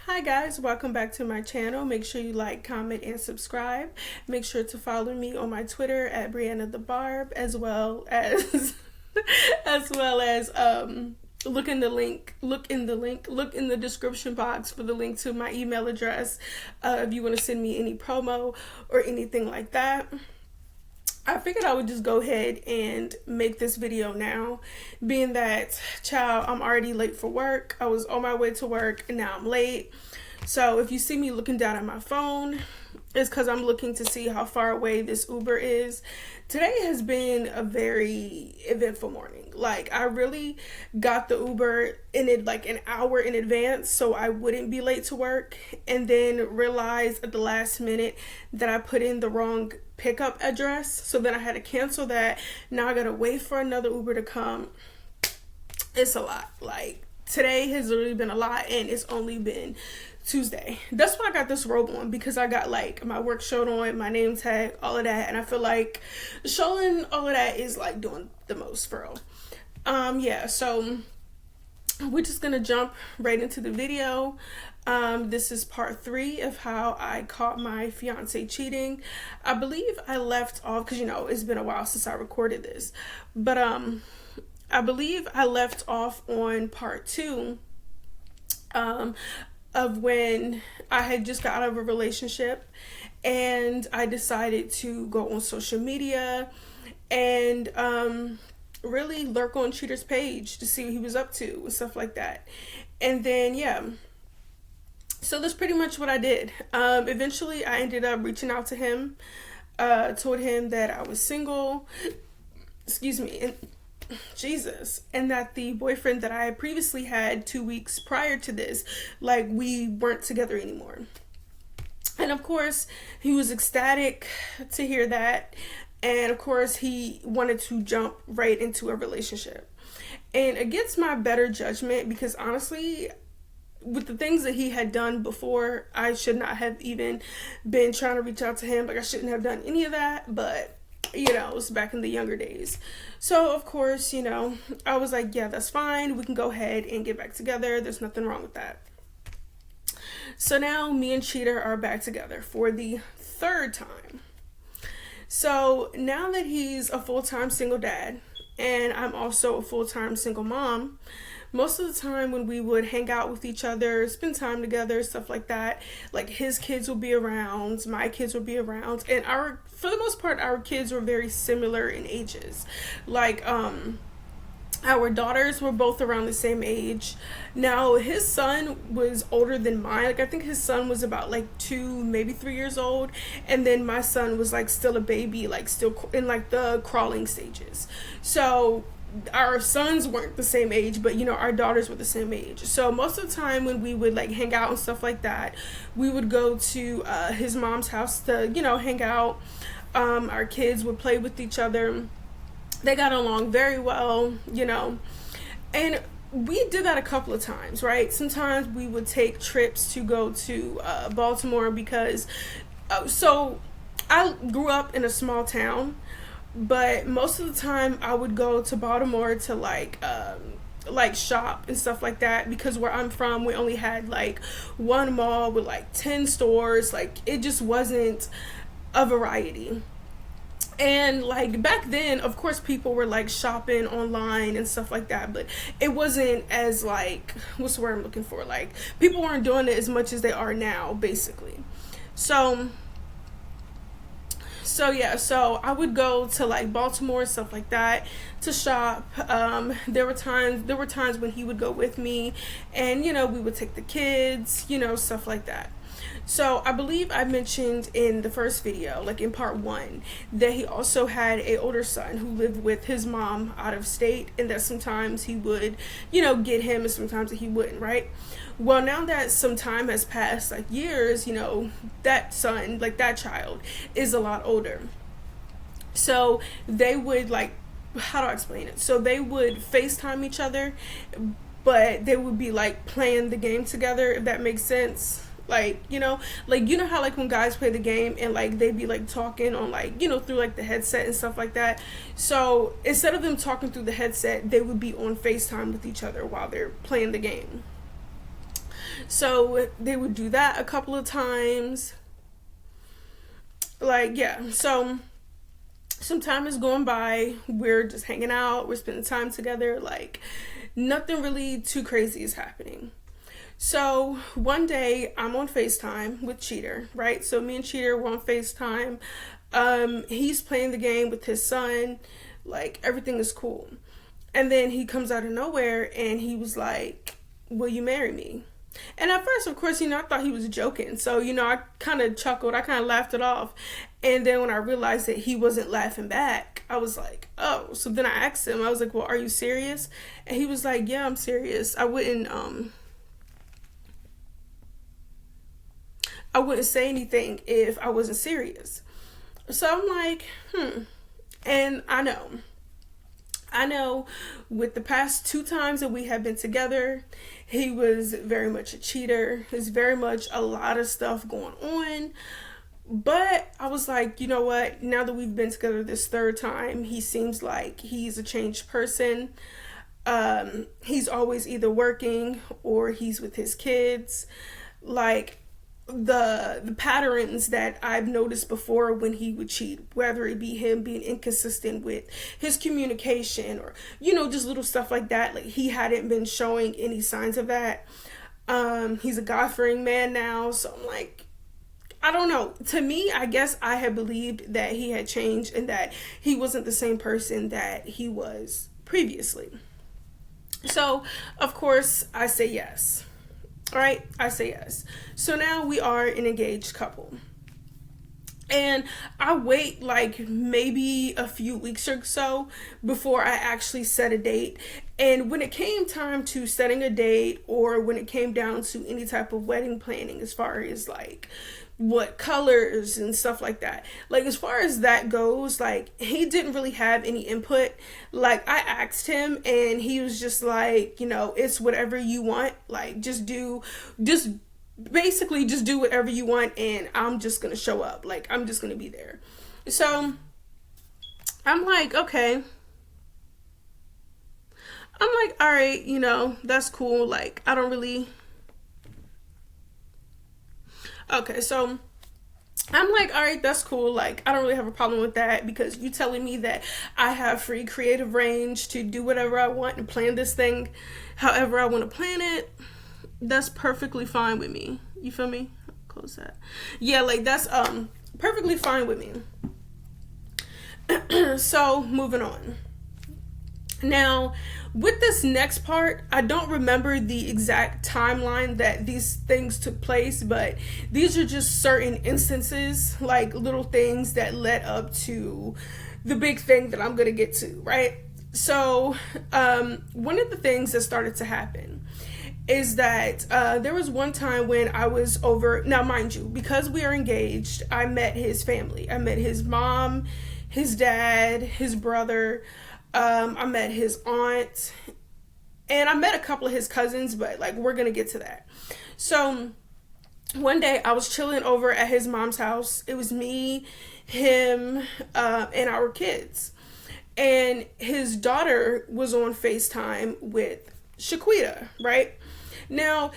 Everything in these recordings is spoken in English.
Hi guys, welcome back to my channel. Make sure you like, comment, and subscribe. Make sure to follow me on my Twitter at Brianna the Barb, as well as look in the description box for the link to my email address if you want to send me any promo or anything like that. I figured I would just go ahead and make this video now, being that, child, I'm already late for work. I was on my way to work and now I'm late. So if you see me looking down at my phone, it's because I'm looking to see how far away this Uber is. Today has been a very eventful morning. Like, I really got the Uber in it like an hour in advance so I wouldn't be late to work, and then realized at the last minute that I put in the wrong pickup address. So then I had to cancel that. Now I gotta wait for another Uber to come. It's a lot. Like, today has literally been a lot, and it's only been Tuesday. That's why I got this robe on, because I got like my work shirt on, my name tag, all of that, and I feel like showing all of that is like doing the most for real. Yeah, so we're just gonna jump right into the video. This is part 3 of how I caught my fiance cheating. I believe I left off, because it's been a while since I recorded this, but I believe I left off on part 2 of when I had just got out of a relationship and I decided to go on social media and really lurk on Cheater's page to see what he was up to and stuff like that. And then, yeah. So that's pretty much what I did. Eventually, I ended up reaching out to him, told him that I was single, excuse me, and Jesus, and that the boyfriend that I had previously had 2 weeks prior to this, like, we weren't together anymore. And of course, he was ecstatic to hear that. And of course, he wanted to jump right into a relationship. And against my better judgment, because honestly, with the things that he had done before, I should not have even been trying to reach out to him. Like, I shouldn't have done any of that, but it was back in the younger days. So of course, I was like, yeah, that's fine. We can go ahead and get back together. There's nothing wrong with that. So now me and Cheater are back together for the 3rd time. So now that he's a full-time single dad and I'm also a full-time single mom, most of the time when we would hang out with each other, spend time together, stuff like that, like his kids will be around, my kids will be around, and for the most part, our kids were very similar in ages. Like, our daughters were both around the same age. Now, his son was older than mine. Like, I think his son was about like 2, maybe 3 years old. And then my son was like still a baby, like still in like the crawling stages. So our sons weren't the same age, but our daughters were the same age. So most of the time when we would like hang out and stuff like that, we would go to his mom's house to hang out. Our kids would play with each other. They got along very well, and we did that a couple of times, right? Sometimes we would take trips to go to Baltimore, because so I grew up in a small town, but most of the time I would go to Baltimore to like shop and stuff like that, because where I'm from, we only had like one mall with like 10 stores. Like, it just wasn't a variety. And like back then, of course, people were like shopping online and stuff like that, but it wasn't as like, what's the word I'm looking for? Like, people weren't doing it as much as they are now, basically. So yeah, so I would go to like Baltimore and stuff like that to shop. There were times when he would go with me, and we would take the kids, stuff like that. So I believe I mentioned in the first video, like in part 1, that he also had an older son who lived with his mom out of state, and that sometimes he would, get him, and sometimes he wouldn't, right? Well, now that some time has passed, like years, that son, like that child, is a lot older. So they would like, how do I explain it? So they would FaceTime each other, but they would be like playing the game together, if that makes sense. Like, how like when guys play the game and like they'd be like talking on like, through like the headset and stuff like that. So instead of them talking through the headset, they would be on FaceTime with each other while they're playing the game. So they would do that a couple of times. Like, yeah. So some time is going by. We're just hanging out. We're spending time together. Like, nothing really too crazy is happening. So one day I'm on FaceTime with Cheater, right? So me and Cheater were on FaceTime. He's playing the game with his son. Like, everything is cool. And then he comes out of nowhere and he was like, will you marry me? And at first, of course, I thought he was joking. So, I kind of chuckled. I kind of laughed it off. And then when I realized that he wasn't laughing back, I was like, oh. So then I asked him, I was like, well, are you serious? And he was like, yeah, I'm serious. I wouldn't say anything if I wasn't serious. So I'm like, And I know with the past 2 times that we have been together, he was very much a cheater. There's very much a lot of stuff going on. But I was like, you know what? Now that we've been together this 3rd time, he seems like he's a changed person. He's always either working or he's with his kids. Like, the patterns that I've noticed before when he would cheat, whether it be him being inconsistent with his communication or, just little stuff like that. Like, he hadn't been showing any signs of that. He's a God-fearing man now. So I'm like, I don't know. To me, I guess I had believed that he had changed and that he wasn't the same person that he was previously. So, of course, I say yes. All right, I say yes. So now we are an engaged couple. And I wait like maybe a few weeks or so before I actually set a date. And when it came time to setting a date, or when it came down to any type of wedding planning, as far as like what colors and stuff like that, like as far as that goes, like he didn't really have any input. Like, I asked him and he was just like, it's whatever you want. Like, basically just do whatever you want and I'm just gonna show up. Like, I'm just gonna be there. So I'm like, okay. I'm like, all right, that's cool. Like, I don't really. Okay, so I'm like, all right, that's cool. Like, I don't really have a problem with that, because you telling me that I have free creative range to do whatever I want and plan this thing however I want to plan it. That's perfectly fine with me. You feel me? Close that. Yeah, like, that's perfectly fine with me. So moving on. Now, with this next part, I don't remember the exact timeline that these things took place, but these are just certain instances, like little things that led up to the big thing that I'm going to get to, right? So, one of the things that started to happen is that there was one time when I was over. Now, mind you, because we are engaged, I met his family. I met his mom, his dad, his brother. I met his aunt, and I met a couple of his cousins, but like, we're gonna get to that. So one day I was chilling over at his mom's house. It was me, him, and our kids. And his daughter was on FaceTime with Shaquita, right? Now,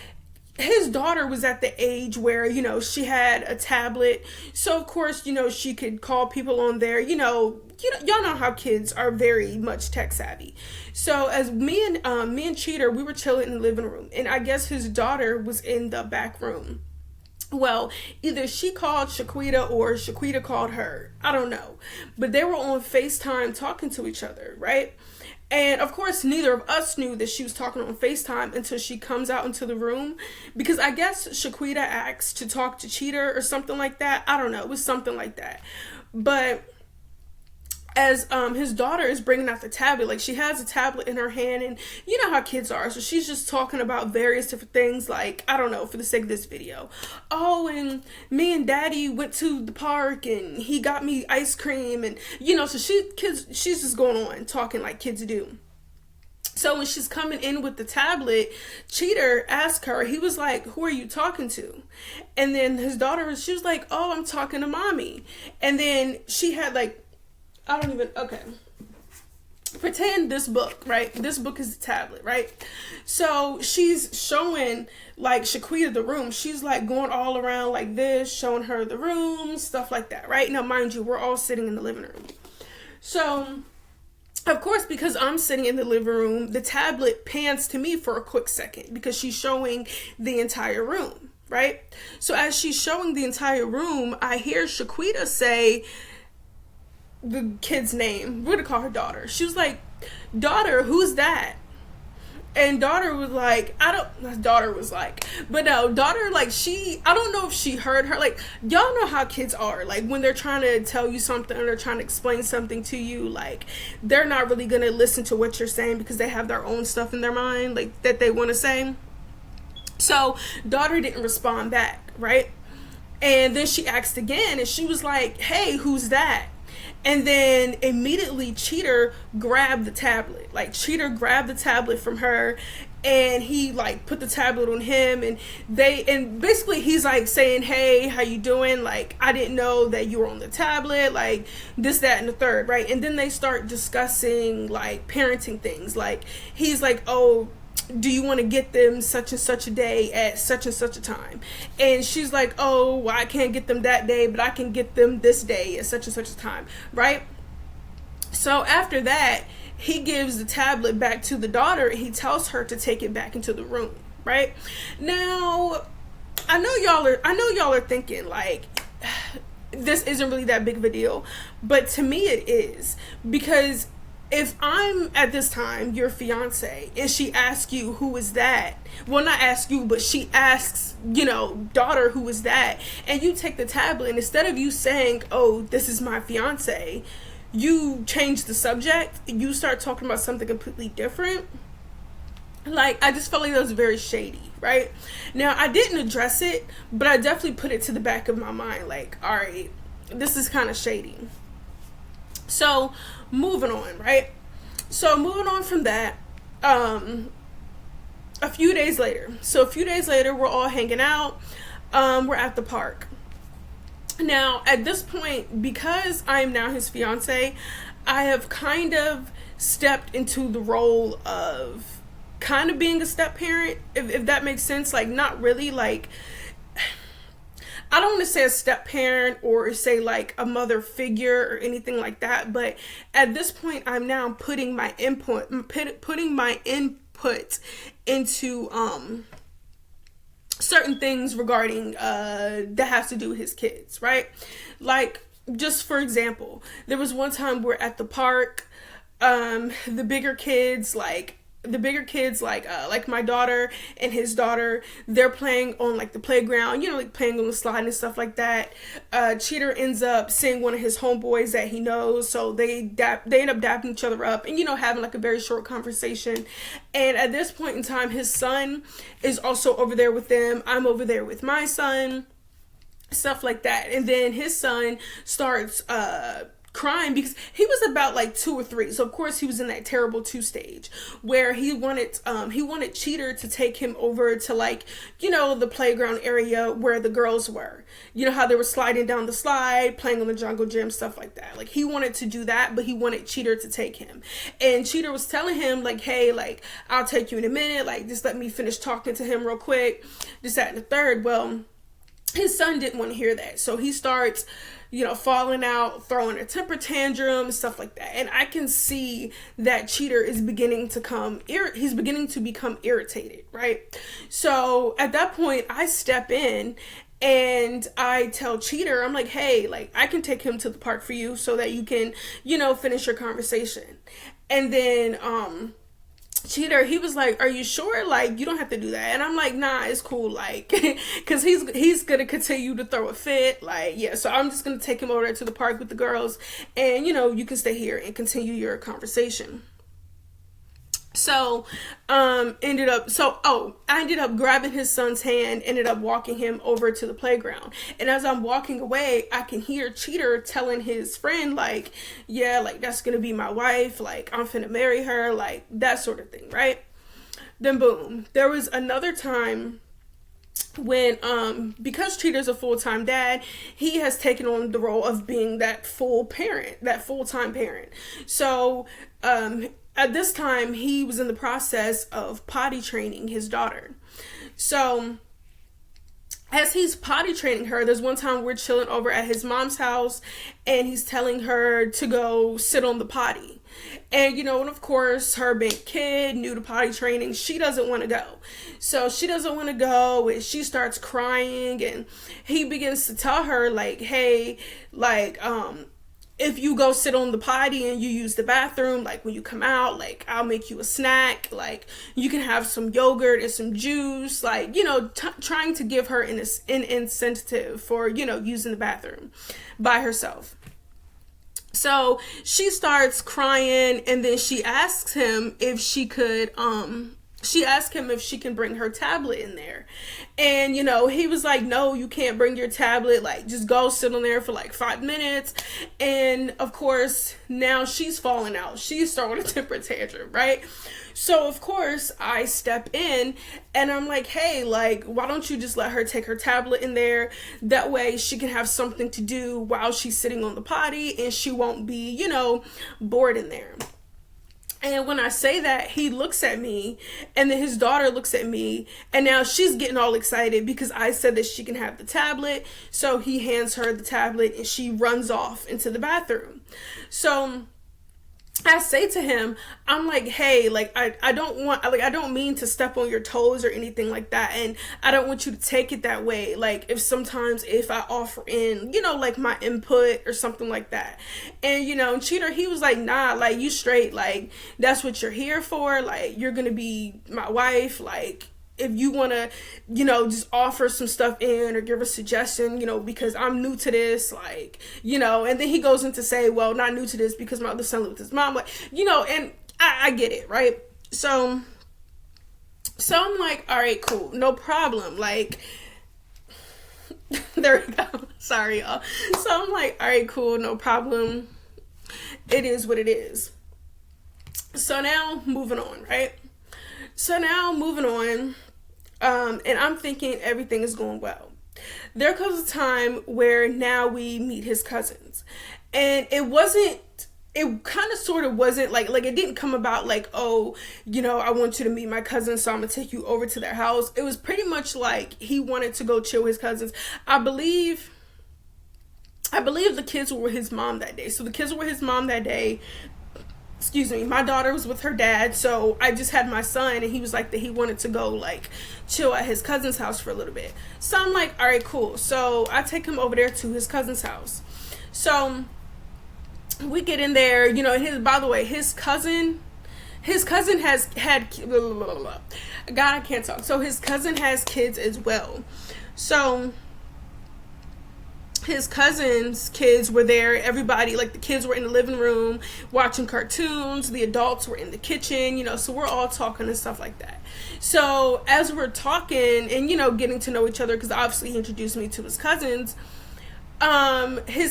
his daughter was at the age where, she had a tablet. So, of course, she could call people on there. Y'all know how kids are very much tech savvy. So, as me and Cheater, we were chilling in the living room. And I guess his daughter was in the back room. Well, either she called Shaquita or Shaquita called her. I don't know. But they were on FaceTime talking to each other, right? And of course, neither of us knew that she was talking on FaceTime until she comes out into the room. Because I guess Shaquita asked to talk to Cheater or something like that. I don't know. It was something like that. But as his daughter is bringing out the tablet, like, she has a tablet in her hand, and you know how kids are, so she's just talking about various different things, like, I don't know, for the sake of this video, oh, and me and daddy went to the park and he got me ice cream, and so she's just going on talking like kids do. So when she's coming in with the tablet, Cheater asked her, he was like, who are you talking to? And then his daughter, she was like, oh, I'm talking to mommy. And then she had like, okay. pretend this book, right? This book is a tablet, right? So she's showing like Shaquita the room. She's like going all around like this, showing her the room, stuff like that, right? Now, mind you, we're all sitting in the living room. So, of course, because I'm sitting in the living room, the tablet pans to me for a quick second because she's showing the entire room, right? So as she's showing the entire room, I hear Shaquita say the kid's name. We're gonna call her Daughter. She was like, "Daughter, who's that?" And Daughter was like, Daughter was like, but no, Daughter, like, I don't know if she heard her. Like, y'all know how kids are. Like, when they're trying to tell you something or they're trying to explain something to you, like, they're not really gonna listen to what you're saying because they have their own stuff in their mind, like, that they want to say. So Daughter didn't respond back, right? And then she asked again, and she was like, "Hey, who's that?" And then immediately Cheater grabbed the tablet. Like, Cheater grabbed the tablet from her, and he like put the tablet on him, and basically he's like saying, "Hey, how you doing? Like, I didn't know that you were on the tablet, like this, that, and the third," right? And then they start discussing like parenting things. Like, he's like, "Oh, do you want to get them such and such a day at such and such a time?" And she's like, "Oh, well, I can't get them that day, but I can get them this day at such and such a time," right? So after that, he gives the tablet back to the daughter, and he tells her to take it back into the room, right? Now, I know y'all are thinking like, this isn't really that big of a deal, but to me it is, because if I'm at this time your fiance and she asks you, "Who is that?" Well, not ask you, but she asks, "Daughter, who is that?" And you take the tablet, and instead of you saying, "Oh, this is my fiance," you change the subject. You start talking about something completely different. Like, I just felt like that was very shady, right? Now, I didn't address it, but I definitely put it to the back of my mind. Like, all right, this is kind of shady. So, moving on, right? So, moving on from that, a few days later, we're all hanging out. We're at the park. Now, at this point, because I am now his fiance, I have kind of stepped into the role of kind of being a step parent, if that makes sense. Like, not really, like, I don't want to say a step parent or say like a mother figure or anything like that, but at this point I'm now putting my input into certain things regarding that has to do with his kids, right? Like, just for example, there was one time we're at the park, the bigger kids like my daughter and his daughter, they're playing on like the playground, like playing on the slide and stuff like that. Cheater ends up seeing one of his homeboys that he knows, so they end up dapping each other up and having like a very short conversation. And at this point in time, his son is also over there with them. I'm over there with my son, stuff like that. And then his son starts crying because he was about like 2 or 3, so of course he was in that terrible 2 stage where he wanted Cheater to take him over to like the playground area where the girls were, how they were sliding down the slide, playing on the jungle gym, stuff like that. Like, he wanted to do that, but he wanted Cheater to take him, and Cheater was telling him like, "Hey, like, I'll take you in a minute, like, just let me finish talking to him real quick, this, that, and the third." Well, his son didn't want to hear that, so he starts falling out, throwing a temper tantrum, stuff like that. And I can see that Cheater is beginning to become irritated, right? So at that point, I step in and I tell Cheater, I'm like, "Hey, like, I can take him to the park for you so that you can, finish your conversation." And then, Cheater, he was like, "Are you sure? Like, you don't have to do that." And I'm like, "Nah, it's cool." Like, because he's gonna continue to throw a fit. Like, yeah, so I'm just gonna take him over there to the park with the girls, and you can stay here and continue your conversation. So, I ended up grabbing his son's hand, ended up walking him over to the playground. And as I'm walking away, I can hear Cheater telling his friend, like, "Yeah, like, that's gonna be my wife, like, I'm finna marry her," like, that sort of thing, right? Then boom, there was another time when because Cheater's a full-time dad, he has taken on the role of being that full-time parent. So at this time he was in the process of potty training his daughter. So as he's potty training her, there's one time we're chilling over at his mom's house and he's telling her to go sit on the potty. And, and of course, her being kid, new to potty training, she doesn't want to go. So she doesn't want to go and she starts crying, and he begins to tell her, like, hey, like, if you go sit on the potty and you use the bathroom, like when you come out, like I'll make you a snack, like you can have some yogurt and some juice, like, trying to give her an incentive for, using the bathroom by herself. So she starts crying, and then she asks him if she could, she asked him if she can bring her tablet in there. And, he was like, no, you can't bring your tablet. Like, just go sit on there for like 5 minutes. And of course, now she's falling out. She's throwing a temper tantrum, right? So of course I step in and I'm like, hey, like, why don't you just let her take her tablet in there? That way she can have something to do while she's sitting on the potty and she won't be, bored in there. And when I say that, he looks at me, and then his daughter looks at me, and now she's getting all excited because I said that she can have the tablet. So he hands her the tablet and she runs off into the bathroom. So I say to him, I'm like, hey, like, I don't mean to step on your toes or anything like that. And I don't want you to take it that way. Like, if I offer in, like my input or something like that. And, Cheater, he was like, nah, like, you straight, like, that's what you're here for. Like, you're going to be my wife. Like, if you want to, just offer some stuff in or give a suggestion, because I'm new to this, like, and then he goes in to say, well, not new to this because my other son lived with his mom, like, and I get it, right? So I'm like, all right, cool, no problem. Like, there we go. Sorry, y'all. So I'm like, all right, cool, no problem. It is what it is. So now moving on, right? And I'm thinking everything is going well. There comes a time where now we meet his cousins. And it kind of sort of wasn't like it didn't come about like, oh, I want you to meet my cousins, so I'm gonna take you over to their house. It was pretty much like he wanted to go chill with his cousins. I believe the kids were with his mom that day. So the kids were with his mom that day. Excuse me, my daughter was with her dad, so I just had my son, and he was like that he wanted to go like chill at his cousin's house for a little bit. So I'm like, all right, cool. So I take him over there to his cousin's house. So we get in there, by the way, his cousin has had, God, I can't talk. So his cousin has kids as well. So his cousin's kids were there. Everybody, like, the kids were in the living room watching cartoons. The adults were in the kitchen, so we're all talking and stuff like that. So as we're talking and, getting to know each other, because obviously he introduced me to his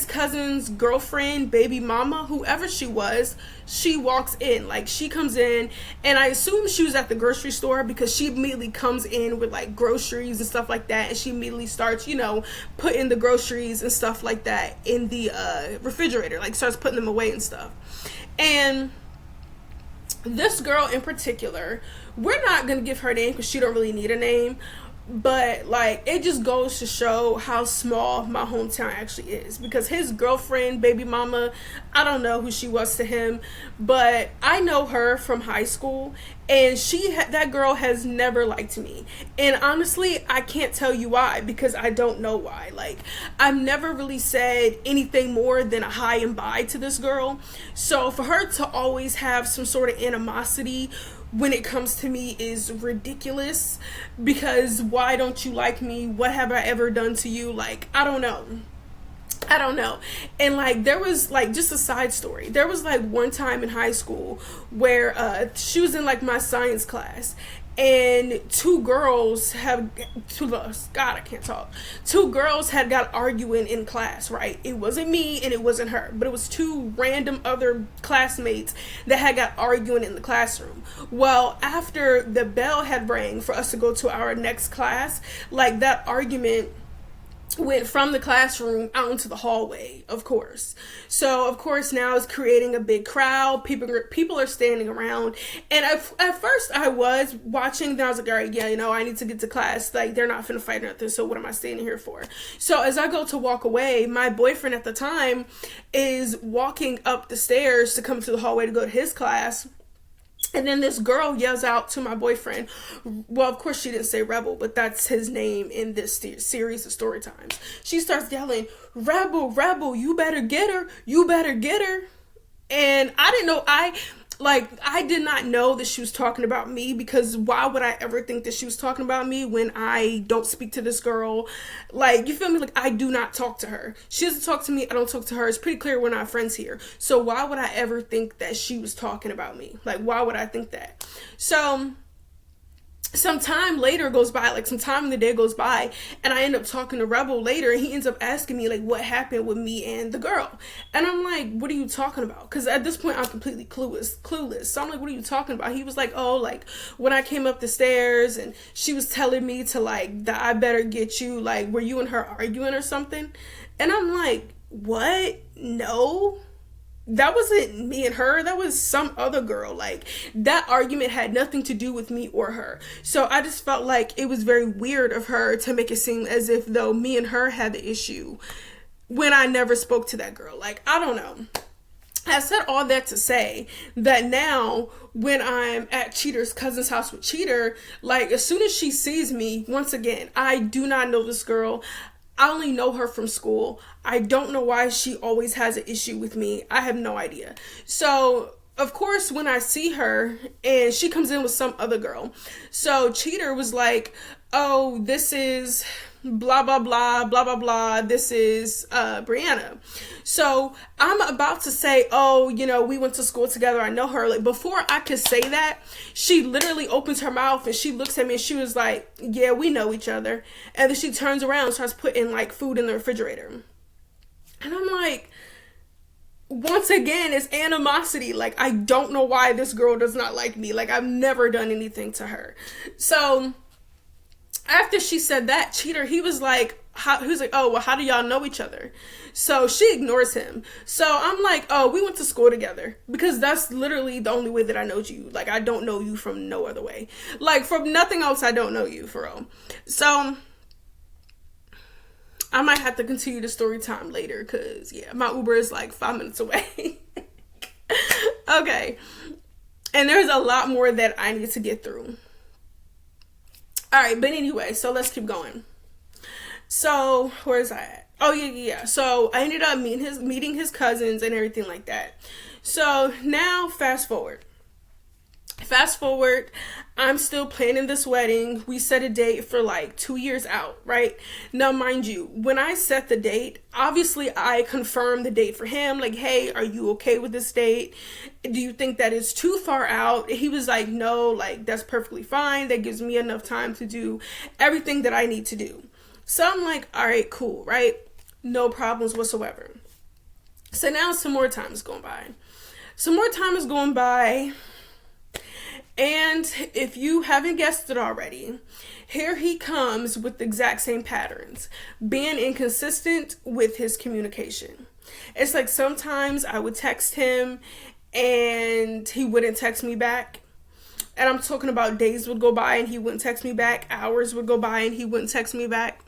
cousin's girlfriend, baby mama, whoever she was, she walks in. Like, she comes in, and I assume she was at the grocery store because she immediately comes in with like groceries and stuff like that, and she immediately starts, putting the groceries and stuff like that in the refrigerator, like starts putting them away and stuff. And this girl in particular, we're not gonna give her a name because she don't really need a name, but like, it just goes to show how small my hometown actually is, because his girlfriend, baby mama, I don't know who she was to him, but I know her from high school, and that girl has never liked me. And honestly, I can't tell you why, because I don't know why. Like, I've never really said anything more than a hi and bye to this girl. So for her to always have some sort of animosity when it comes to me is ridiculous, because why don't you like me? What have I ever done to you? Like, I don't know. And like, there was like, just a side story, there was like one time in high school where she was in like my science class, and two girls have God, I can't talk. Two girls had got arguing in class, right? It wasn't me and it wasn't her, but it was two random other classmates that had got arguing in the classroom. Well, after the bell had rang for us to go to our next class, like, that argument went from the classroom out into the hallway, of course. So of course now it's creating a big crowd. People are standing around, and at first I was watching, then I was like, all right, yeah, I need to get to class. Like, they're not finna fight or nothing, so what am I standing here for? So as I go to walk away, my boyfriend at the time is walking up the stairs to come to the hallway to go to his class. And then this girl yells out to my boyfriend. Well, of course she didn't say Rebel, but that's his name in this series of story times. She starts yelling, "Rebel, Rebel, you better get her. You better get her." And I didn't know, I did not know that she was talking about me, because why would I ever think that she was talking about me when I don't speak to this girl? Like, you feel me? Like, I do not talk to her. She doesn't talk to me. I don't talk to her. It's pretty clear we're not friends here. So why would I ever think that she was talking about me? Like, why would I think that? So some time later goes by, like some time in the day goes by, and I end up talking to Rebel later, and he ends up asking me, like, what happened with me and the girl. And I'm like, what are you talking about? Because at this point I'm completely clueless. So I'm like, what are you talking about? He was like, oh, like, when I came up the stairs and she was telling me to, like, that I better get you, like, were you and her arguing or something? And I'm like, what? No, that wasn't me and her. That was some other girl. Like, that argument had nothing to do with me or her. So I just felt like it was very weird of her to make it seem as if though me and her had the issue when I never spoke to that girl. Like, I don't know. I said all that to say that now when I'm at Cheater's cousin's house with Cheater, like, as soon as she sees me, once again, I do not know this girl. I only know her from school. I don't know why she always has an issue with me. I have no idea. So, of course, when I see her and she comes in with some other girl, so Cheater was like, oh, this is blah, blah, blah, blah, blah, blah. This is Brianna. So I'm about to say, oh, we went to school together. I know her. Like, before I could say that, she literally opens her mouth and she looks at me and she was like, yeah, we know each other. And then she turns around and starts putting, like, food in the refrigerator. And I'm like, once again, it's animosity. Like, I don't know why this girl does not like me. Like, I've never done anything to her. So after she said that, Cheater, he was like, oh, well, how do y'all know each other? So she ignores him. So I'm like, oh, we went to school together, because that's literally the only way that I know you. Like, I don't know you from no other way. Like, from nothing else, I don't know you, for real. So I might have to continue the story time later, because, yeah, my Uber is like 5 minutes away. Okay. And there's a lot more that I need to get through. All right, but anyway, so let's keep going. So where's I at? Oh, yeah. So I ended up meeting his cousins and everything like that. So now fast forward, I'm still planning this wedding. We set a date for like 2 years out, right? Now, mind you, when I set the date, obviously I confirmed the date for him. Like, hey, are you okay with this date? Do you think that is too far out? He was like, no, like, that's perfectly fine. That gives me enough time to do everything that I need to do. So I'm like, all right, cool, right? No problems whatsoever. So now some more time is going by. And if you haven't guessed it already, here he comes with the exact same patterns, being inconsistent with his communication. It's like sometimes I would text him and he wouldn't text me back. And I'm talking about days would go by and he wouldn't text me back. Hours would go by and he wouldn't text me back.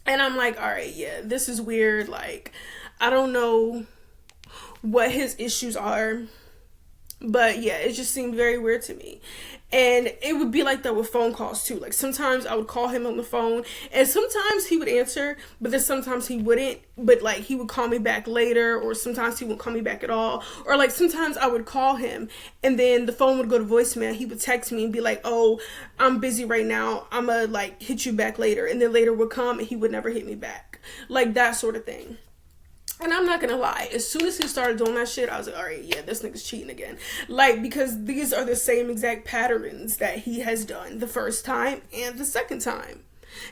And I'm like, all right, yeah, this is weird. Like, I don't know what his issues are. But yeah, it just seemed very weird to me. And it would be like that with phone calls too. Like, sometimes I would call him on the phone and sometimes he would answer, but then sometimes he wouldn't. But like, he would call me back later, or sometimes he wouldn't call me back at all. Or like, sometimes I would call him and then the phone would go to voicemail. He would text me and be like, oh, I'm busy right now. I'm gonna like hit you back later. And then later would come and he would never hit me back. Like, that sort of thing. And I'm not gonna lie, as soon as he started doing that shit, I was like, all right, yeah, this nigga's cheating again. Like, because these are the same exact patterns that he has done the first time and the second time.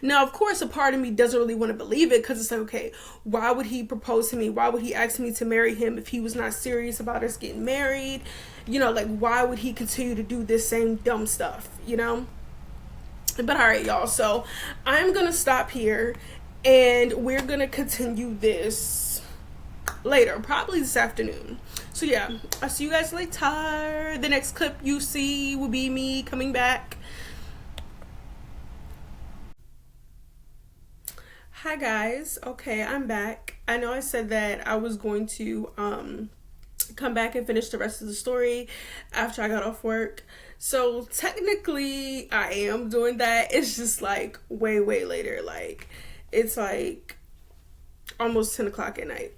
Now, of course, a part of me doesn't really want to believe it, because it's like, okay, why would he propose to me? Why would he ask me to marry him if he was not serious about us getting married? You know, like, why would he continue to do this same dumb stuff, you know? But all right, y'all, so I'm gonna stop here, and we're gonna continue this later, probably this afternoon. So yeah, I'll see you guys later. The next clip you see will be me coming back. Hi guys. Okay, I'm back. I know I said that I was going to come back and finish the rest of the story after I got off work. So technically I am doing that. It's just like way later. Like, it's like almost 10 o'clock at night.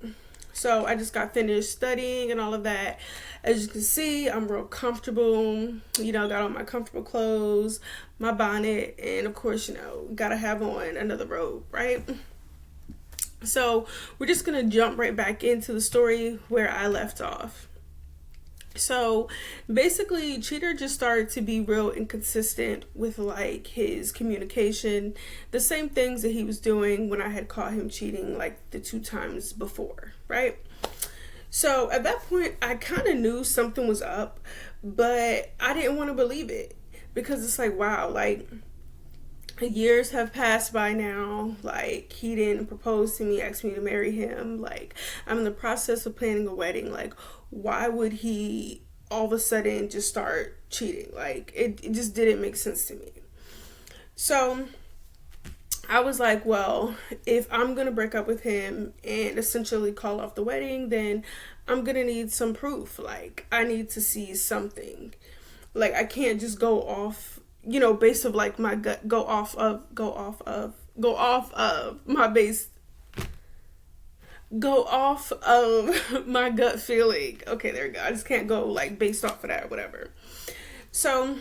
So I just got finished studying and all of that. As you can see, I'm real comfortable. You know, got on my comfortable clothes, my bonnet, and of course, you know, gotta have on another robe, right? So we're just gonna jump right back into the story where I left off. So basically, Cheater just started to be real inconsistent with like his communication, the same things that he was doing when I had caught him cheating like the 2 times before, right? So at that point, I kind of knew something was up, but I didn't want to believe it, because it's like, wow, like years have passed by now. Like, he didn't propose to me, ask me to marry him. Like, I'm in the process of planning a wedding. Like, why would he all of a sudden just start cheating? Like, it just didn't make sense to me. So I was like, well, if I'm gonna break up with him and essentially call off the wedding, then I'm gonna need some proof. Like, I need to see something. Like, I can't just go off, you know, based of like my gut, go off of my gut feeling. Okay, there we go. I just can't go like based off of that or whatever. So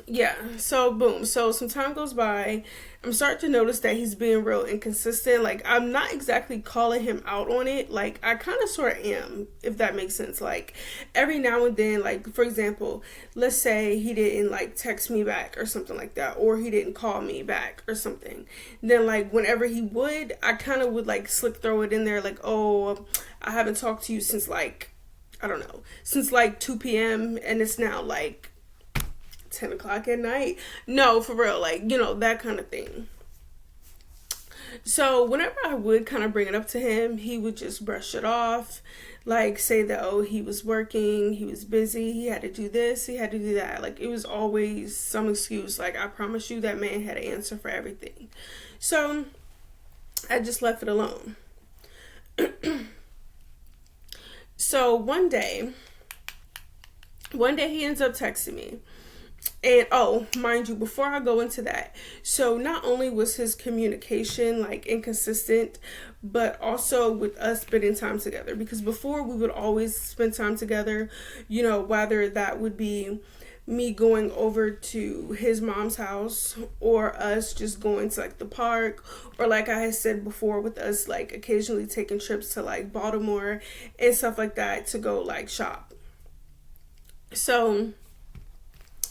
yeah, so boom. So some time goes by. I'm starting to notice that he's being real inconsistent. Like, I'm not exactly calling him out on it. Like, I kind of sort of am, if that makes sense. Like, every now and then, like, for example, let's say he didn't like text me back or something like that, or he didn't call me back or something. Then like whenever he would, I kind of would like slick throw it in there, like, oh, I haven't talked to you since like, I don't know, since like 2 p.m. and it's now like 10 o'clock at night. No, for real, like, you know, that kind of thing. So whenever I would kind of bring it up to him, he would just brush it off, like say that, oh, he was working, he was busy, he had to do this, he had to do that. Like, it was always some excuse. Like, I promise you, that man had an answer for everything. So I just left it alone. So one day he ends up texting me. And oh, mind you, before I go into that, so not only was his communication like inconsistent, but also with us spending time together. Because before, we would always spend time together, you know, whether that would be me going over to his mom's house, or us just going to like the park, or like I had said before, with us like occasionally taking trips to like Baltimore and stuff like that to go like shop. So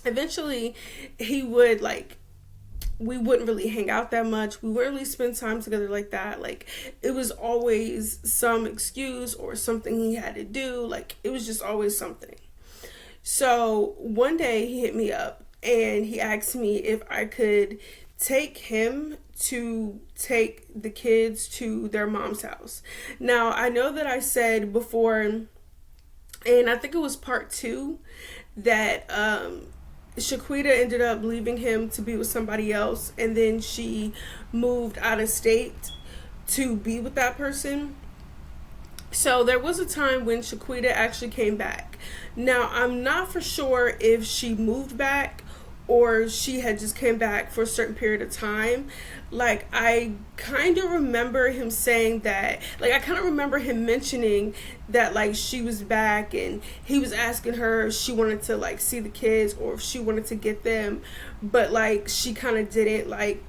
eventually he would like, we wouldn't really hang out that much. We wouldn't really spend time together like that. Like, it was always some excuse or something he had to do. Like, it was just always something. So one day he hit me up and he asked me if I could take him to take the kids to their mom's house. Now, I know that I said before, and I think it was part 2, that Shaquita ended up leaving him to be with somebody else, and then she moved out of state to be with that person. So there was a time when Shaquita actually came back. Now, I'm not for sure if she moved back or she had just came back for a certain period of time. Like, I kind of remember him saying that, like, I kind of remember him mentioning that, like, she was back and he was asking her if she wanted to, like, see the kids or if she wanted to get them, but, like, she kind of didn't, like,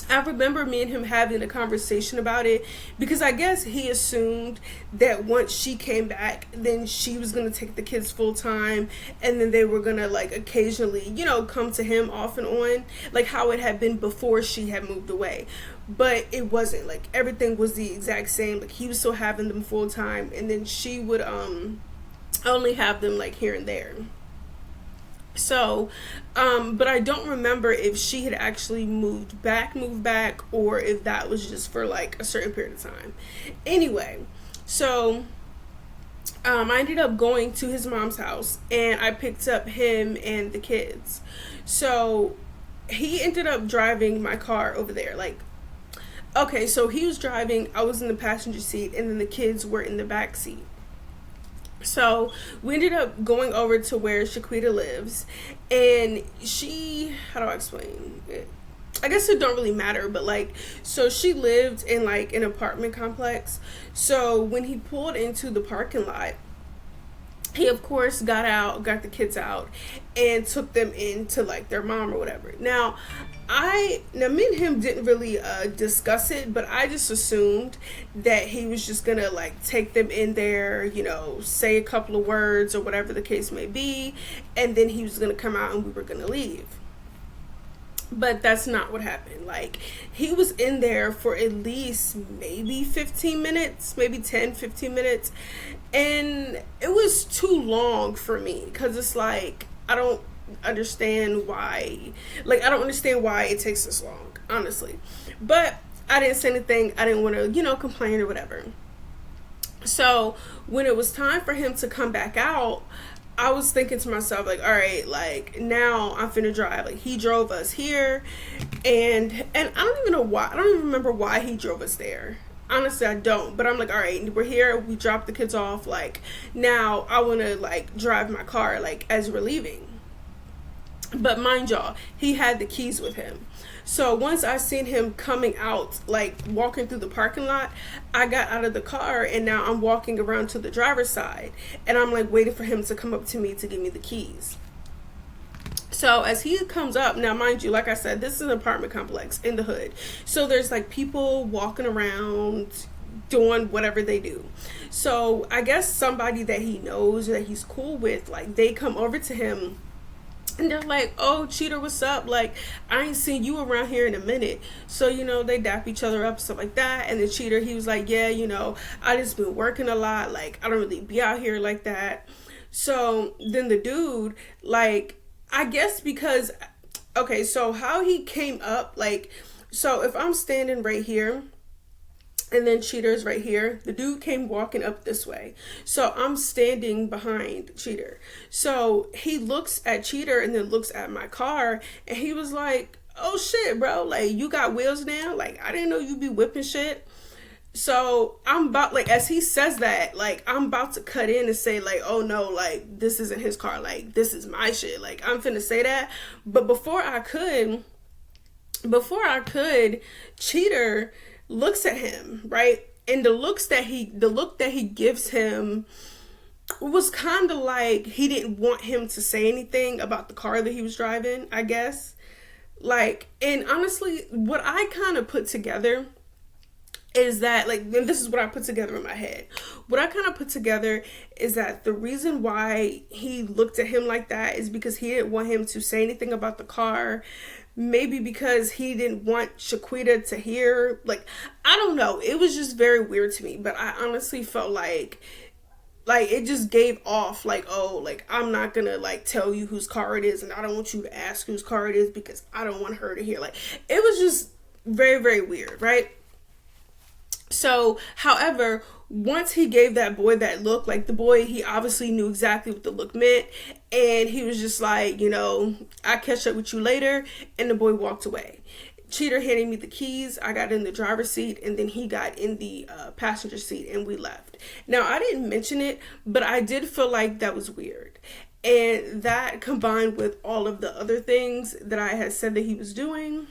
I remember me and him having a conversation about it, because I guess he assumed that once she came back, then she was going to take the kids full time, and then they were going to like occasionally, you know, come to him off and on, like how it had been before she had moved away. But it wasn't. Like everything was the exact same. Like he was still having them full time, and then she would only have them like here and there. So, but I don't remember if she had actually moved back, or if that was just for like a certain period of time. Anyway, so I ended up going to his mom's house, and I picked up him and the kids. So he ended up driving my car over there. Like, okay, so he was driving, I was in the passenger seat, and then the kids were in the back seat. So we ended up going over to where Shaquita lives, and she, how do I explain it? I guess it don't really matter, but like, so she lived in like an apartment complex. So when he pulled into the parking lot, he of course got the kids out, and took them into like their mom or whatever. Now me and him didn't really discuss it, but I just assumed that he was just gonna like take them in there, you know, say a couple of words or whatever the case may be, and then he was gonna come out and we were gonna leave. But that's not what happened. Like, he was in there for at least maybe 15 minutes, maybe 10-15 minutes, and it was too long for me, because it's like, I don't understand why it takes this long, honestly. But I didn't say anything. I didn't want to, you know, complain or whatever. So when it was time for him to come back out, I was thinking to myself, like, all right, like, now I'm finna drive. Like, he drove us here, and I don't even know why. I don't even remember why he drove us there. Honestly, I don't. But I'm like, all right, we're here. We dropped the kids off. Like, now I want to, like, drive my car, like, as we're leaving. But mind y'all, he had the keys with him. So once I seen him coming out, like walking through the parking lot, I got out of the car, and now I'm walking around to the driver's side, and I'm like waiting for him to come up to me to give me the keys. So as he comes up, now mind you, like I said, this is an apartment complex in the hood. So there's like people walking around doing whatever they do. So I guess somebody that he knows, that he's cool with, like they come over to him, and they're like, oh, Cheater, what's up? Like, I ain't seen you around here in a minute. So, you know, they dap each other up, stuff like that. And the Cheater, he was like, yeah, you know, I just been working a lot. Like, I don't really be out here like that. So then the dude, like, I guess because, okay, so how he came up, like, so if I'm standing right here, and then Cheater's right here, the dude came walking up this way. So I'm standing behind Cheater. So he looks at Cheater and then looks at my car, and he was like, oh shit, bro, like, you got wheels now? Like, I didn't know you be whipping shit. So I'm about, like, as he says that, like, I'm about to cut in and say, like, oh no, like, this isn't his car, like, this is my shit. Like, I'm finna say that. But before I could, Cheater looks at him, right? And the look that he gives him was kind of like he didn't want him to say anything about the car that he was driving, I guess. Like, and honestly, what I kind of put together is that, like, and this is what I put together in my head. What I kind of put together is that the reason why he looked at him like that is because he didn't want him to say anything about the car. Maybe because he didn't want Shaquita to hear. Like, I don't know. It was just very weird to me. But I honestly felt like it just gave off, like, oh, like, I'm not gonna, like, tell you whose car it is, and I don't want you to ask whose car it is because I don't want her to hear. Like, it was just very, very weird, right? So, however, once he gave that boy that look, like, the boy, he obviously knew exactly what the look meant, and he was just like, you know, I'll catch up with you later, and the boy walked away. Cheater handed me the keys, I got in the driver's seat, and then he got in the passenger seat, and we left. Now, I didn't mention it, but I did feel like that was weird. And that, combined with all of the other things that I had said that he was doing,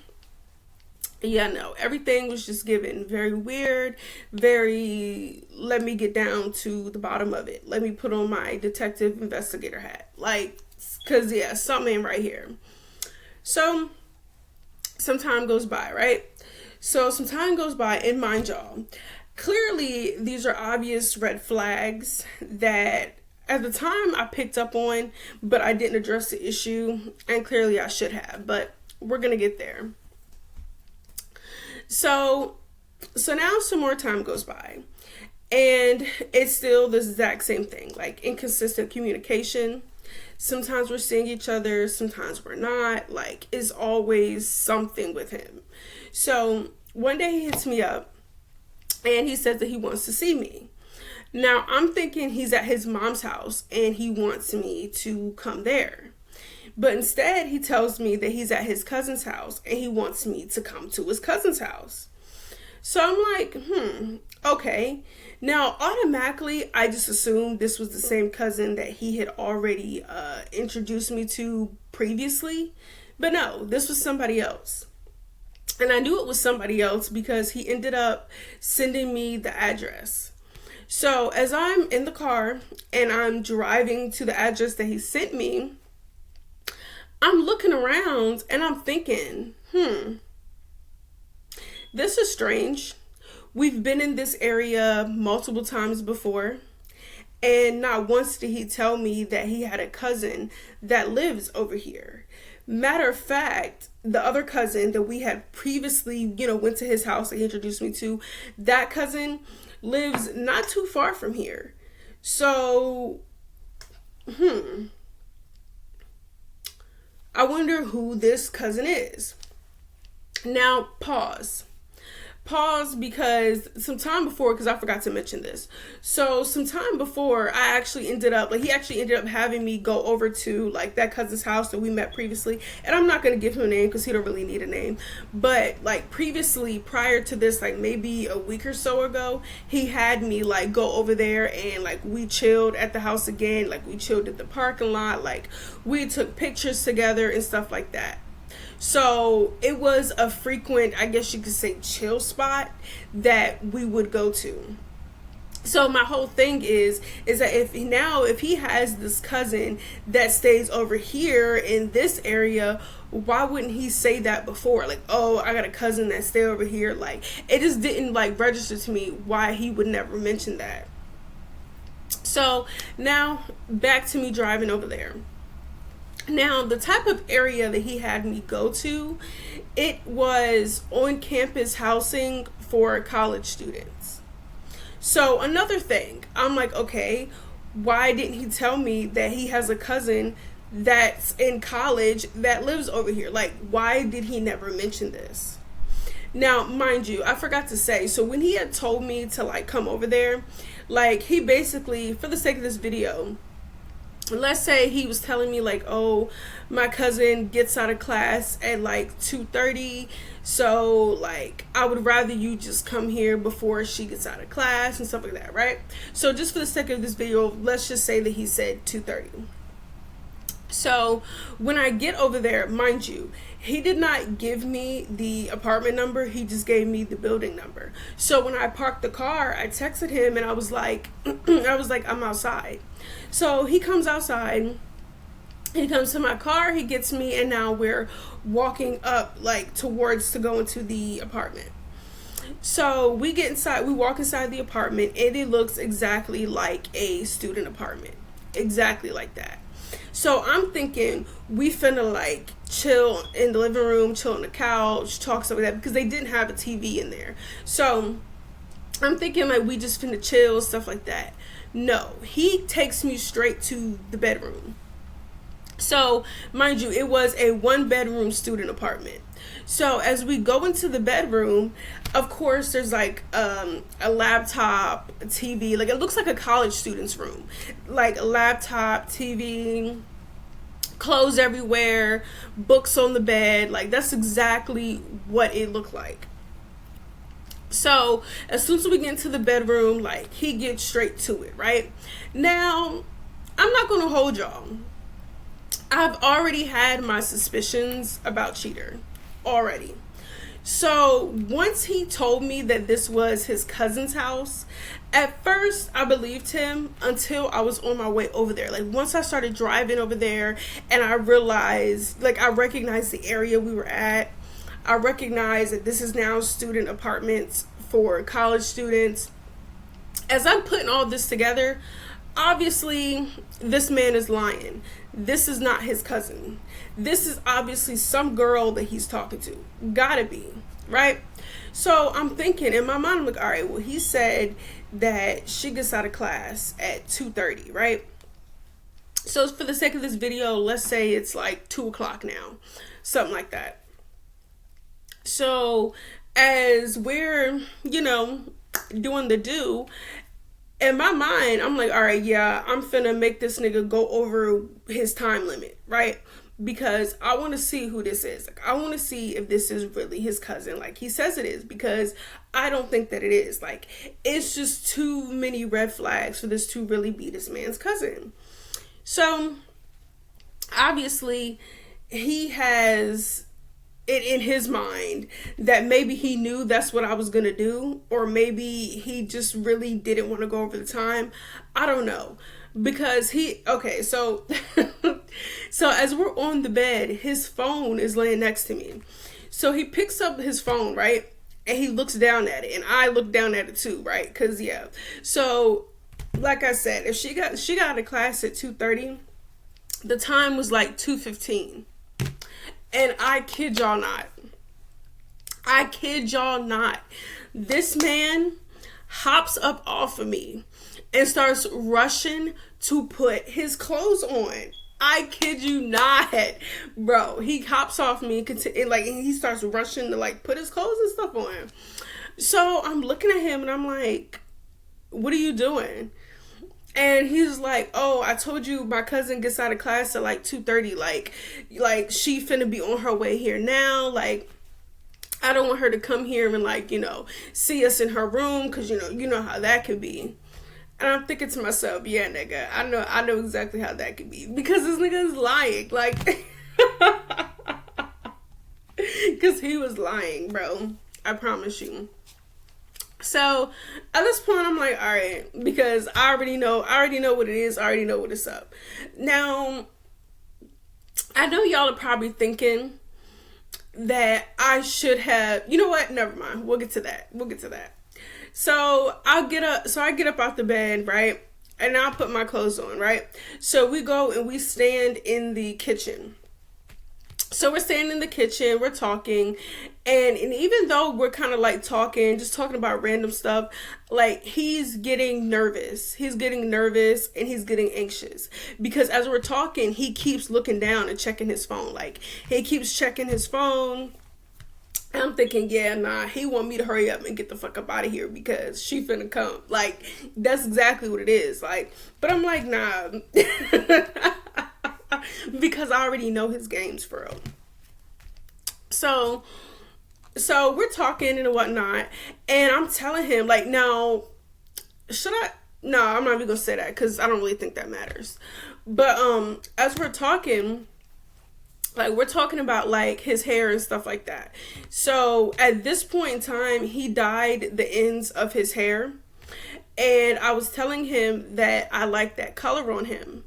yeah, no, everything was just given very weird, very, let me get down to the bottom of it. Let me put on my detective investigator hat. Like, cause yeah, something ain't right here. So some time goes by, right? So some time goes by, and mind y'all, clearly these are obvious red flags that at the time I picked up on, but I didn't address the issue, and clearly I should have, but we're gonna get there. So now some more time goes by, and it's still the exact same thing, like inconsistent communication. Sometimes we're seeing each other, sometimes we're not. Like, it's always something with him. So one day he hits me up and he says that he wants to see me. Now I'm thinking he's at his mom's house and he wants me to come there. But instead he tells me that he's at his cousin's house and he wants me to come to his cousin's house. So I'm like, okay. Now, automatically, I just assumed this was the same cousin that he had already introduced me to previously. But no, this was somebody else. And I knew it was somebody else because he ended up sending me the address. So as I'm in the car and I'm driving to the address that he sent me, I'm looking around and I'm thinking, this is strange. We've been in this area multiple times before, and not once did he tell me that he had a cousin that lives over here. Matter of fact, the other cousin that we had previously, went to his house that he introduced me to, that cousin lives not too far from here. So, I wonder who this cousin is. Now, pause because some time before, because I forgot to mention this. So some time before, he actually ended up having me go over to like that cousin's house that we met previously. And I'm not going to give him a name because he don't really need a name. But like previously, prior to this, like maybe a week or so ago, he had me like go over there and like we chilled at the house again. Like we chilled at the parking lot. Like we took pictures together and stuff like that. So it was a frequent, I guess you could say, chill spot that we would go to. So my whole thing is that if he has this cousin that stays over here in this area, why wouldn't he say that before? Like, oh, I got a cousin that stay over here. Like, it just didn't like register to me why he would never mention that. So now back to me driving over there. Now, the type of area that he had me go to, it was on-campus housing for college students. So another thing, I'm like, okay, why didn't he tell me that he has a cousin that's in college that lives over here? Like, why did he never mention this? Now, mind you, I forgot to say, so when he had told me to like come over there, like he basically, for the sake of this video, let's say he was telling me like, oh, my cousin gets out of class at like 2:30, so like I would rather you just come here before she gets out of class and stuff like that, right? So just for the sake of this video, let's just say that he said 2:30. So when I get over there, mind you, he did not give me the apartment number, he just gave me the building number. So when I parked the car, I texted him and I was like, I'm outside. So he comes outside, he comes to my car, he gets me, and now we're walking up like towards to go into the apartment. So we get inside, we walk inside the apartment, and it looks exactly like a student apartment, exactly like that. So I'm thinking we finna like chill in the living room, chill on the couch, talk stuff like that, because they didn't have a TV in there. So I'm thinking like we just finna chill, stuff like that. No, he takes me straight to the bedroom. So mind you, it was a 1-bedroom student apartment. So as we go into the bedroom, of course there's like a laptop, a TV, like it looks like a college student's room, like a laptop, TV, clothes everywhere, books on the bed. Like that's exactly what it looked like. So as soon as we get into the bedroom, like he gets straight to it, right? Now, I'm not gonna hold y'all. I've already had my suspicions about Cheater already. So once he told me that this was his cousin's house, at first I believed him until I was on my way over there. Like once I started driving over there and I realized, like I recognized the area we were at, I recognize that this is now student apartments for college students. As I'm putting all this together, obviously this man is lying. This is not his cousin. This is obviously some girl that he's talking to. Gotta be, right? So I'm thinking in my mind, I'm like, all right, well, he said that she gets out of class at 2:30, right? So for the sake of this video, let's say it's like 2 o'clock now, something like that. So as we're, doing the do, in my mind, I'm like, all right, yeah, I'm finna make this nigga go over his time limit, right? Because I want to see who this is. Like, I want to see if this is really his cousin, like he says it is, because I don't think that it is. Like, it's just too many red flags for this to really be this man's cousin. So obviously he has it in his mind that maybe he knew that's what I was gonna do, or maybe he just really didn't want to go over the time. I don't know, because so so as we're on the bed, his phone is laying next to me. So he picks up his phone, right, and he looks down at it, and I look down at it too, right? Because so like I said, if she got out of class at 2:30, the time was like 2:15. And I kid y'all not. This man hops up off of me and starts rushing to put his clothes on. I kid you not, bro. He hops off me and he starts rushing to like put his clothes and stuff on. So I'm looking at him and I'm like, what are you doing? And he's like, oh, I told you my cousin gets out of class at like 2:30. Like she finna be on her way here now. Like, I don't want her to come here and see us in her room, because you know how that could be. And I'm thinking to myself, yeah, nigga, I know exactly how that could be, because this nigga is lying. Like, because he was lying, bro. I promise you. So at this point, I'm like, all right, because I already know what it is. I already know what it's up. Now, I know y'all are probably thinking that I should have, you know what? Never mind. We'll get to that. So I get up out the bed, right? And I'll put my clothes on, right? So we go and we stand in the kitchen. So we're standing in the kitchen, we're talking, and even though we're kind of like just talking about random stuff, like he's getting nervous and he's getting anxious, because as we're talking, he keeps looking down and checking his phone. Like, he keeps checking his phone. And I'm thinking, yeah, nah, he want me to hurry up and get the fuck up out of here because she finna come. Like, that's exactly what it is. Like, but I'm like, nah. Because I already know his games, for real. So we're talking and whatnot, and I'm telling him, like, now, I'm not even gonna say that, because I don't really think that matters. But as we're talking, like, we're talking about like his hair and stuff like that. So at this point in time, he dyed the ends of his hair, and I was telling him that I like that color on him.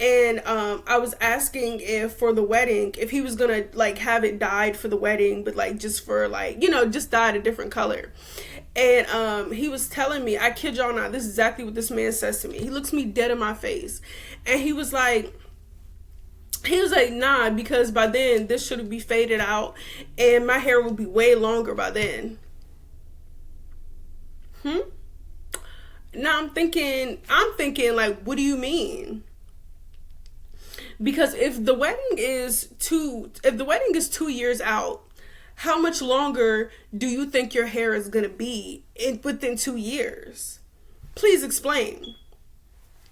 And I was asking if for the wedding, if he was gonna like have it dyed for the wedding, but like just for like, just dyed a different color. And he was telling me, I kid y'all not, this is exactly what this man says to me. He looks me dead in my face, and he was like, nah, because by then this should be faded out and my hair will be way longer by then. Now I'm thinking like, what do you mean? Because if the wedding is 2 years out, how much longer do you think your hair is gonna be within 2 years? Please explain.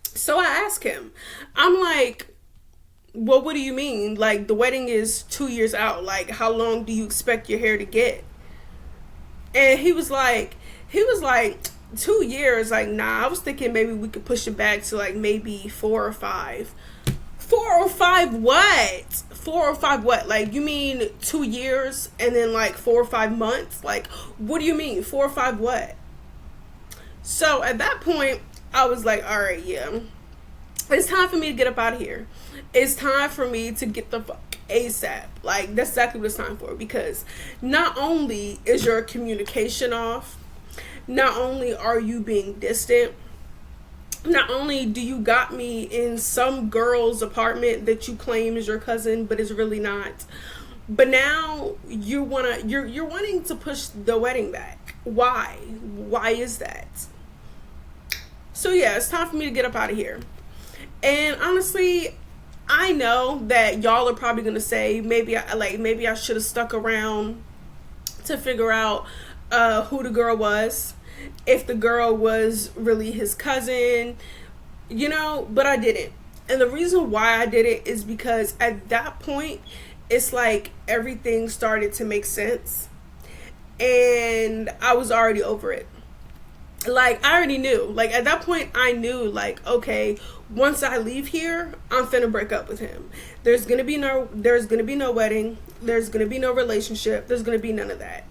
So I asked him, I'm like, well, what do you mean? Like, the wedding is 2 years out. Like, how long do you expect your hair to get? And he was like 2 years. Like, nah, I was thinking maybe we could push it back to like maybe 4 or 5. 4 or 5 what? 4 or 5 what? Like, you mean 2 years and then like 4 or 5 months? Like, what do you mean 4 or 5 what? So at that point, I was like, all right, yeah, it's time for me to get up out of here. It's time for me to get the fuck ASAP. Like, that's exactly what it's time for, because not only is your communication off, not only are you being distant, not only do you got me in some girl's apartment that you claim is your cousin but is really not, but now you're wanting to push the wedding back. Why is that? So yeah, it's time for me to get up out of here. And honestly, I know that y'all are probably gonna say maybe I should have stuck around to figure out who the girl was, if the girl was really his cousin, but I didn't. And the reason why I did it is because at that point, it's like everything started to make sense, and I was already over it. Like, I already knew. Like, at that point, I knew, like, okay, once I leave here, I'm finna break up with him. There's gonna be no wedding. There's gonna be no relationship. There's gonna be none of that.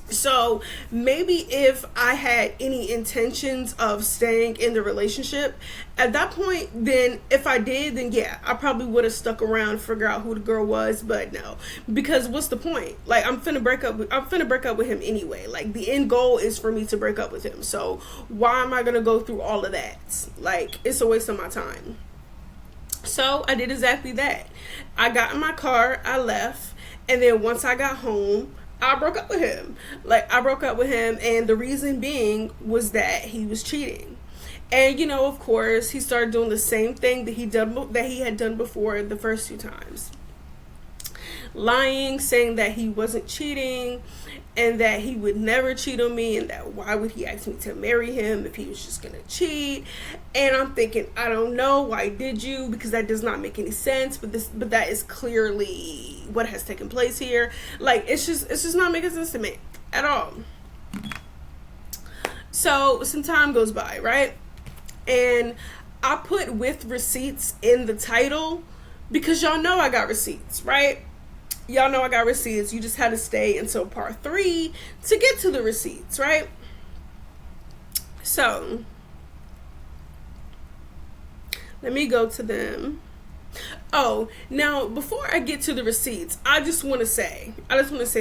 So maybe if I had any intentions of staying in the relationship at that point, then if I did, then yeah, I probably would have stuck around, figure out who the girl was. But no, because what's the point? Like, I'm finna break up with him anyway. Like, the end goal is for me to break up with him. So why am I gonna go through all of that? Like, it's a waste of my time. So I did exactly that. I got in my car, I left, and then once I got home, I broke up with him. Like, I broke up with him, and the reason being was that he was cheating. And of course, he started doing the same thing that he had done before the first 2 times. Lying, saying that he wasn't cheating and that he would never cheat on me, and that why would he ask me to marry him if he was just gonna cheat. And I'm thinking, I don't know, why did you? Because that does not make any sense, but that is clearly what has taken place here. Like, it's just not making sense to me at all. So some time goes by, right? And I put with receipts in the title because y'all know I got receipts, right? Y'all know I got receipts. You just had to stay until part 3 to get to the receipts, right? So let me go to them. Oh, now before I get to the receipts, I just want to say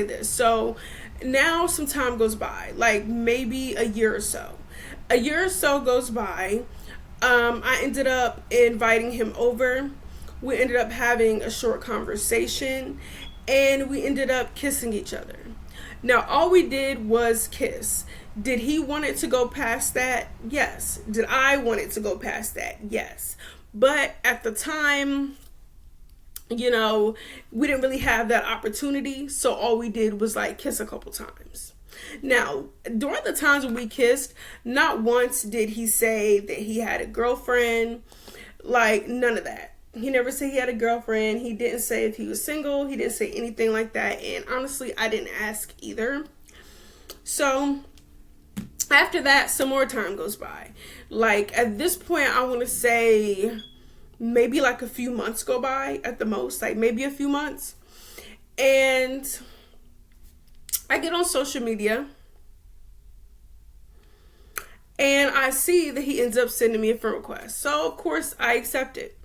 this. So now some time goes by, like maybe a year or so. A year or so goes by. I ended up inviting him over. We ended up having a short conversation, and we ended up kissing each other. Now, all we did was kiss. Did he want it to go past that? Yes. Did I want it to go past that? Yes. But at the time, we didn't really have that opportunity. So all we did was like kiss a couple times. Now, during the times when we kissed, not once did he say that he had a girlfriend. Like, none of that. He never said he had a girlfriend. He didn't say if he was single. He didn't say anything like that. And honestly, I didn't ask either. So after that, some more time goes by. Like, at this point, I want to say maybe like a few months go by at the most. Like, maybe a few months. And I get on social media, and I see that he ends up sending me a friend request. So, of course, I accept it.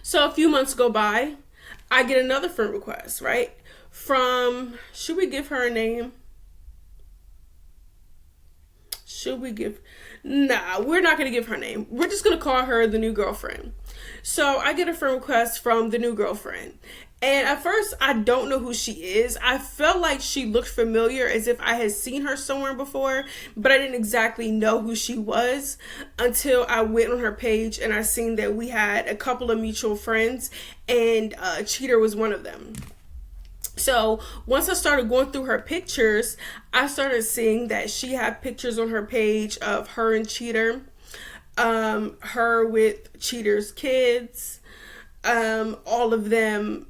So a few months go by, I get another friend request, right? From, should we give her a name? Nah, we're not going to give her a name. We're just going to call her the new girlfriend. So I get a friend request from the new girlfriend. And at first, I don't know who she is. I felt like she looked familiar, as if I had seen her somewhere before, but I didn't exactly know who she was until I went on her page and I seen that we had a couple of mutual friends, and Cheater was one of them. So once I started going through her pictures, I started seeing that she had pictures on her page of her and Cheater, her with Cheater's kids, all of them.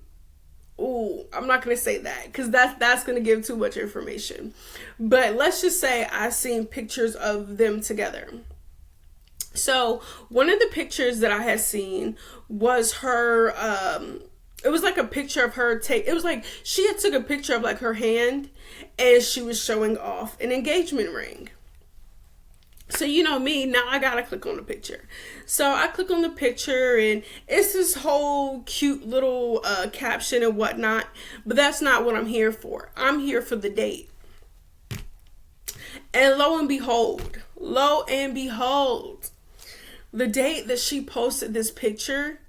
Ooh, I'm not going to say that because that's going to give too much information. But let's just say I seen pictures of them together. So one of the pictures that I had seen was her, it was like a picture of her it was like she had took a picture of like her hand, and she was showing off an engagement ring. So you know me, now I gotta click on the picture. So I click on the picture and it's this whole cute little caption and whatnot, but that's not what I'm here for. I'm here for the date. And lo and behold, the date that she posted this picture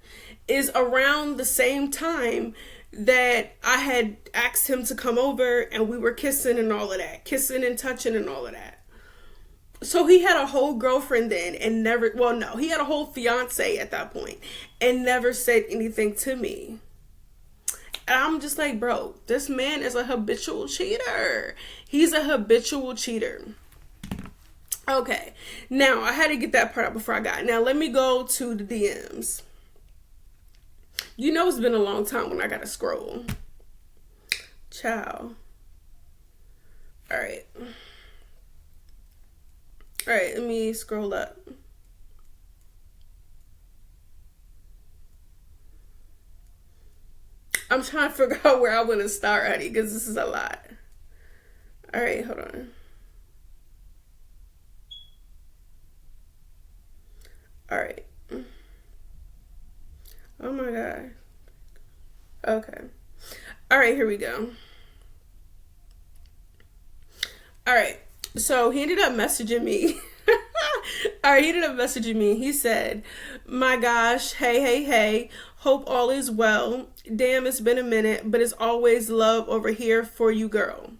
is around the same time that I had asked him to come over and we were kissing and all of that, kissing and touching and all of that. So he had a whole girlfriend then and never, well, no, he had a whole fiance at that point and never said anything to me. And I'm just like, bro, this man is a habitual cheater. He's a habitual cheater. Okay, now I had to get that part out before I got it. Now let me go to the DMs. You know it's been a long time when I gotta scroll. Ciao. All right, let me scroll up. I'm trying to figure out where I want to start, honey, because this is a lot. All right, hold on. All right. Oh my God. Okay. All right, here we go. All right. So he ended up messaging me. All right, he ended up messaging me. He said, my gosh, hey. Hope all is well. Damn, it's been a minute, but it's always love over here for you, girl.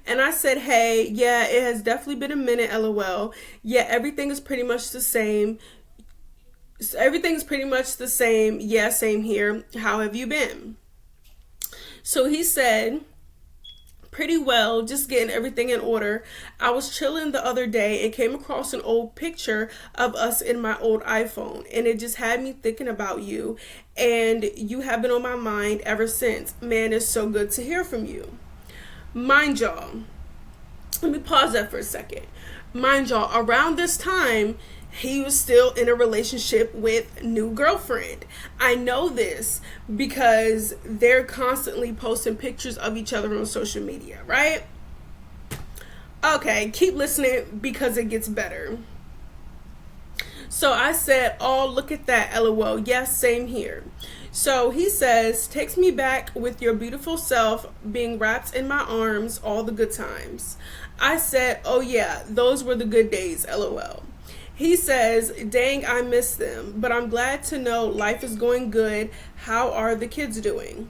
And I said, hey, yeah, it has definitely been a minute, LOL. Yeah, everything is pretty much the same. Everything's pretty much the same. Yeah, same here. How have you been? So he said, pretty well, just getting everything in order. I was chilling the other day and came across an old picture of us in my old iPhone, and it just had me thinking about you, and you have been on my mind ever since. Man, it's so good to hear from you. Mind y'all, let me pause that for a second. Mind y'all, around this time, he was still in a relationship with a new girlfriend. I know this because they're constantly posting pictures of each other on social media, right? Okay, keep listening because it gets better. So I said, oh, look at that, LOL. Yes, same here. So he says, takes me back with your beautiful self being wrapped in my arms, all the good times. I said, oh yeah, those were the good days, LOL. He says, dang, I miss them, but I'm glad to know life is going good. How are the kids doing?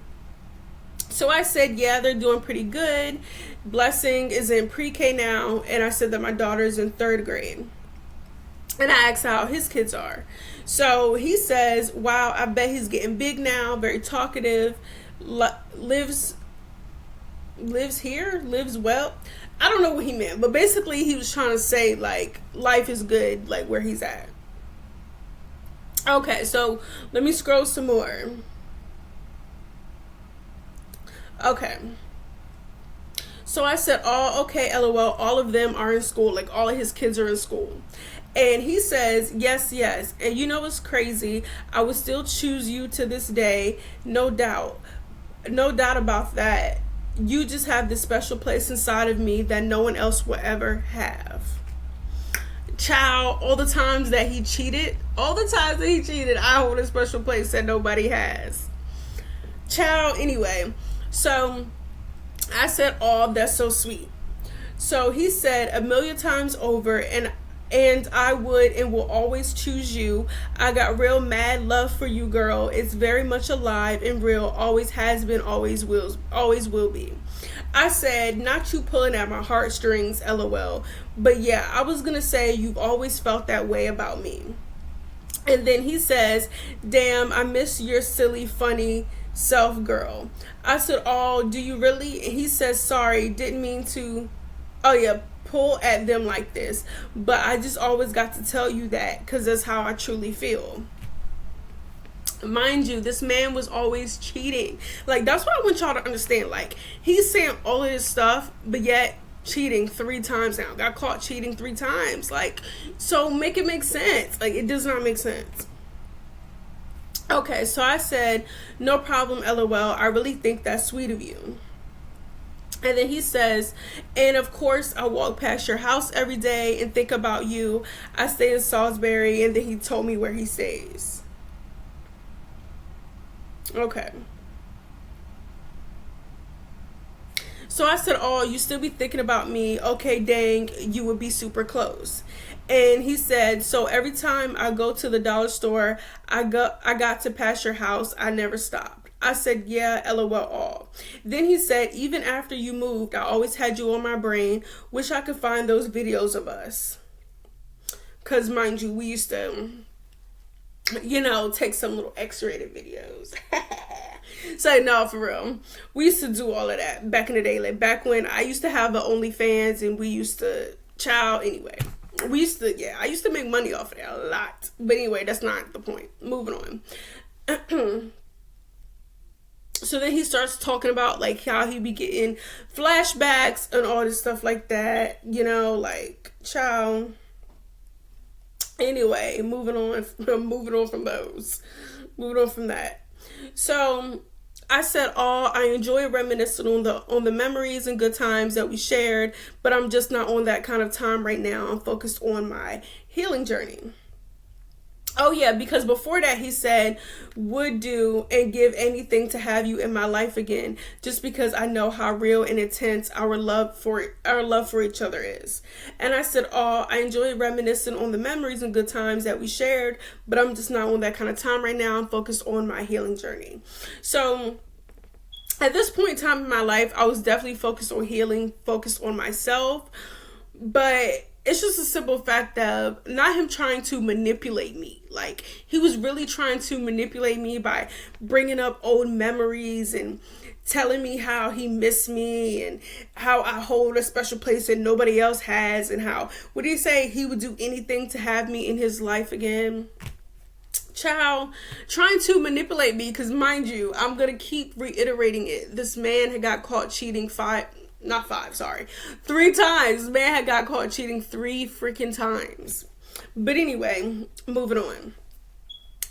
So I said, yeah, they're doing pretty good. Blessing is in pre-K now, and I said that my daughter is in 3rd grade. And I asked how his kids are. So he says, wow, I bet he's getting big now, very talkative, lives well. I don't know what he meant, but basically he was trying to say, like, life is good, like, where he's at. Okay, so let me scroll some more. Okay. So I said, oh, okay, LOL, all of them are in school, like, all of his kids are in school. And he says, yes. And you know what's crazy? I would still choose you to this day, no doubt. No doubt about that. You just have this special place inside of me that no one else will ever have. Child, all the times that he cheated, I hold a special place that nobody has. Child, anyway. So I said, oh, that's so sweet. So he said, a million times over, and I would and will always choose you. I got real mad love for you, girl. It's very much alive and real. Always has been, always will be. I said, not you pulling at my heartstrings, LOL. But yeah, I was gonna say you've always felt that way about me. And then he says, damn, I miss your silly, funny self, girl. I said, oh, do you really? And he says, sorry, didn't mean to. Oh yeah, pull at them like this, but I just always got to tell you that because that's how I truly feel. Mind you, this man was always cheating. Like, that's what I want y'all to understand. Like, he's saying all of this stuff, but yet cheating 3 times now. Got caught cheating 3 times. Like, so make it make sense. Like, it does not make sense. Okay, so I said, no problem, LOL. I really think that's sweet of you. And then he says, and of course, I walk past your house every day and think about you. I stay in Salisbury. And then he told me where he stays. Okay. So I said, oh, you still be thinking about me? Okay, dang, you would be super close. And he said, so every time I go to the dollar store, I got to pass your house. I never stopped. I said, yeah, LOL all. Then he said, even after you moved, I always had you on my brain. Wish I could find those videos of us. Because mind you, we used to, take some little X-rated videos. So no, for real, we used to do all of that back in the day. Like back when I used to have the OnlyFans, and we used to anyway. I used to make money off of that a lot. But anyway, that's not the point. Moving on. So then he starts talking about like how he be getting flashbacks and all this stuff like that. Like child. Anyway, moving on from those. Moving on from that. So I said, oh, I enjoy reminiscing on the memories and good times that we shared, but I'm just not on that kind of time right now. I'm focused on my healing journey. Oh yeah, because before that he said, would do and give anything to have you in my life again, just because I know how real and intense our love for each other is. And I said, oh, I enjoy reminiscing on the memories and good times that we shared, but I'm just not on that kind of time right now. I'm focused on my healing journey. So at this point in time in my life, I was definitely focused on healing, focused on myself, but it's just a simple fact of not him trying to manipulate me. Like, he was really trying to manipulate me by bringing up old memories and telling me how he missed me and how I hold a special place that nobody else has, and how, what did he say? He would do anything to have me in his life again. Child, trying to manipulate me, because mind you, I'm going to keep reiterating it. This man had got caught cheating 3 times. Man had got caught cheating 3 freaking times. But anyway, moving on.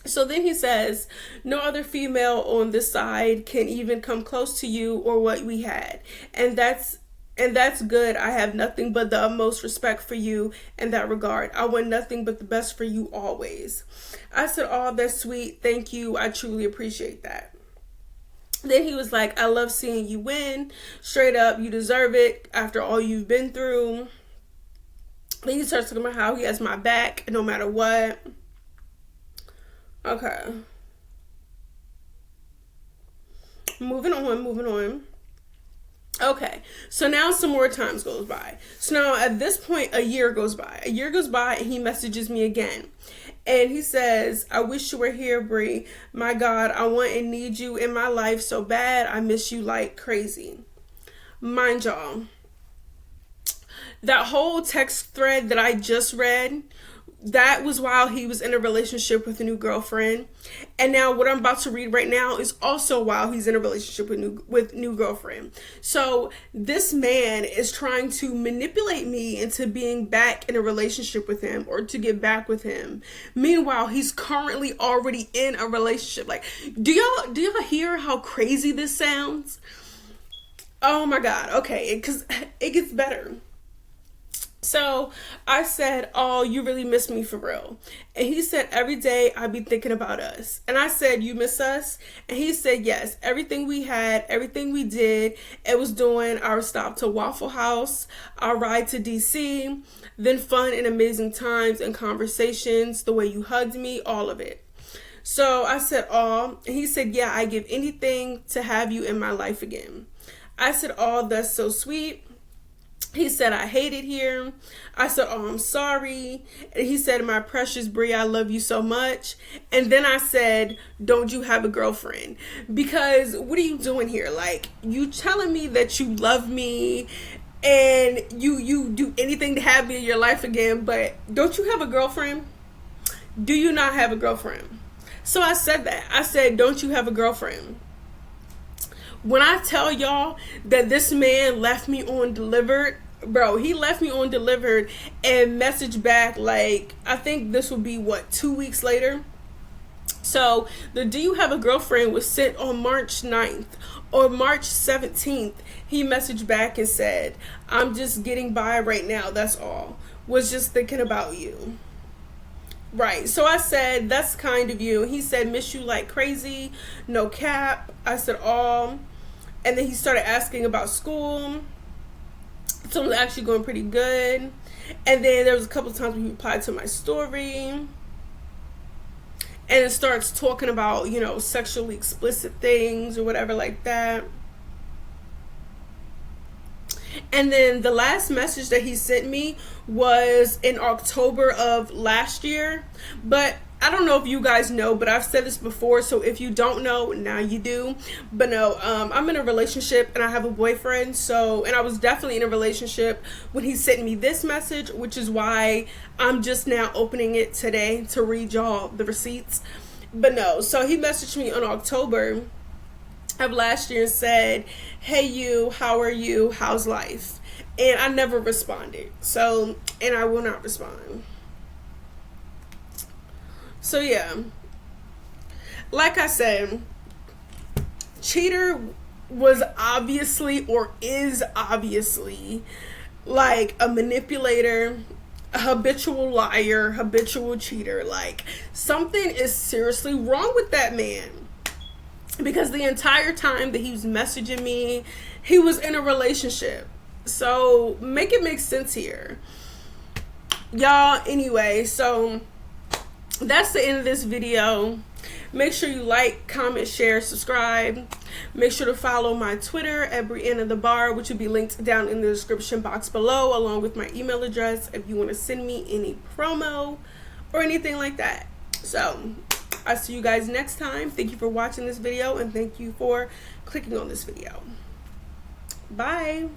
So then he says, no other female on this side can even come close to you or what we had. And that's good. I have nothing but the utmost respect for you in that regard. I want nothing but the best for you always. I said, oh, that's sweet. Thank you. I truly appreciate that. Then he was like, I love seeing you win. Straight up, you deserve it after all you've been through. Then he starts talking about how he has my back no matter what. Okay. Moving on. Okay, so now some more times goes by. So now at this point, a year goes by. And he messages me again. And he says, I wish you were here, Bree. My God, I want and need you in my life so bad. I miss you like crazy. Mind y'all, that whole text thread that I just read, that was while he was in a relationship with a new girlfriend. And now what I'm about to read right now is also while he's in a relationship with new girlfriend. So this man is trying to manipulate me into being back in a relationship with him, or to get back with him. Meanwhile, he's currently already in a relationship. Like, do y'all hear how crazy this sounds? Oh my God. Okay, because it gets better. So I said, oh, you really miss me for real. And he said, every day I be thinking about us. And I said, you miss us? And he said, yes, everything we had, everything we did. It was doing our stop to Waffle House, our ride to DC, then fun and amazing times and conversations, the way you hugged me, all of it. So I said, oh, and he said, yeah, I give anything to have you in my life again. I said, oh, that's so sweet. He said, I hate it here. I said, oh, I'm sorry. And he said, my precious Brie, I love you so much. And then I said, don't you have a girlfriend? Because what are you doing here? Like, you telling me that you love me and you do anything to have me in your life again, but don't you have a girlfriend? Do you not have a girlfriend? So I said that. I said, don't you have a girlfriend? When I tell y'all that this man left me on delivered, bro, he left me on delivered and messaged back, like, I think this would be 2 weeks later. So the "do you have a girlfriend" was sent on March 9th. Or March 17th, he messaged back and said, "I'm just getting by right now, that's all. Was just thinking about you." Right. So I said, "That's kind of you." He said, "Miss you like crazy. No cap." I said, "Oh." And then he started asking about school. So it was actually going pretty good. And then there was a couple of times when he replied to my story. And it starts talking about, you know, sexually explicit things or whatever like that. And then the last message that he sent me was in October of last year. But I don't know if you guys know, but I've said this before, so if you don't know, now you do. But no, I'm in a relationship and I have a boyfriend. So, and I was definitely in a relationship when he sent me this message, which is why I'm just now opening it today to read y'all the receipts. But no, so he messaged me on October of last year and said, "Hey you, how are you? How's life?" And I never responded. So, and I will not respond. So yeah, like I said, cheater was obviously, or is obviously, like a manipulator, a habitual liar, habitual cheater. Like, something is seriously wrong with that man. Because the entire time that he was messaging me, he was in a relationship. So make it make sense here, y'all. Anyway, so that's the end of this video. Make sure you like, comment, share, subscribe. Make sure to follow my Twitter at Brianna the Bar, which will be linked down in the description box below, along with my email address if you want to send me any promo or anything like that. So I'll see you guys next time. Thank you for watching this video, and thank you for clicking on this video. Bye.